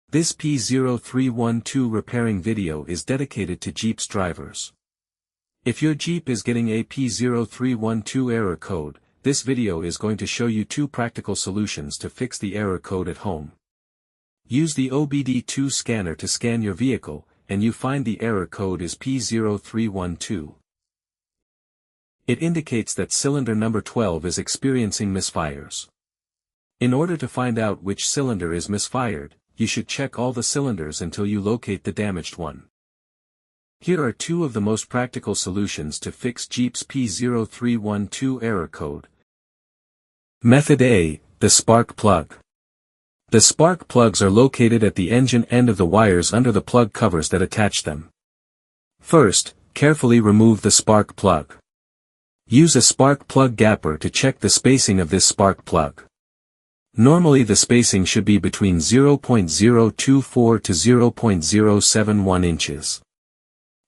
This P0312 repairing video is dedicated to Jeep's drivers. If your Jeep is getting a P0312 error code, this video is going to show you 2 practical solutions to fix the error code at home. Use the OBD2 scanner to scan your vehicle, and you find the error code is P0312. It indicates that cylinder number 12 is experiencing misfires. In order to find out which cylinder is misfired, you should check all the cylinders until you locate the damaged one. Here are 2 of the most practical solutions to fix Jeep's P0312 error code. Method A, the spark plug. The spark plugs are located at the engine end of the wires under the plug covers that attach them. First, carefully remove the spark plug. Use a spark plug gapper to check the spacing of this spark plug. Normally the spacing should be between 0.024 to 0.071 inches.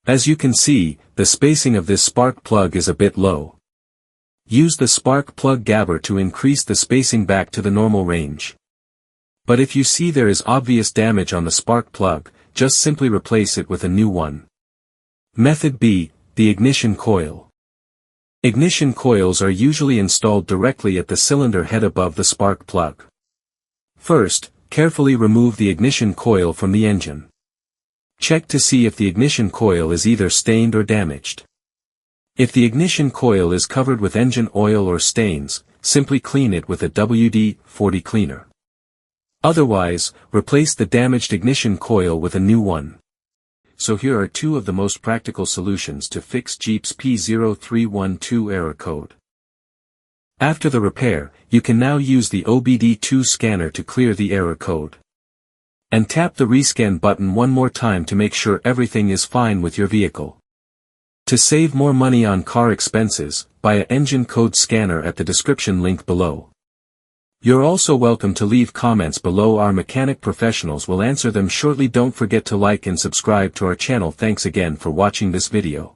As you can see, the spacing of this spark plug is a bit low. Use the spark plug gapper to increase the spacing back to the normal range. But if you see there is obvious damage on the spark plug, just simply replace it with a new one. Method B, the ignition coil. Ignition coils are usually installed directly at the cylinder head above the spark plug. First, carefully remove the ignition coil from the engine. Check to see if the ignition coil is either stained or damaged. If the ignition coil is covered with engine oil or stains, simply clean it with a WD-40 cleaner. Otherwise, replace the damaged ignition coil with a new one. So here are 2 of the most practical solutions to fix Jeep's P0312 error code. After the repair, you can now use the OBD2 scanner to clear the error code. And tap the rescan button one more time to make sure everything is fine with your vehicle. To save more money on car expenses, buy an engine code scanner at the description link below. You're also welcome to leave comments below. Our mechanic professionals will answer them shortly. Don't forget to like and subscribe to our channel. Thanks again for watching this video.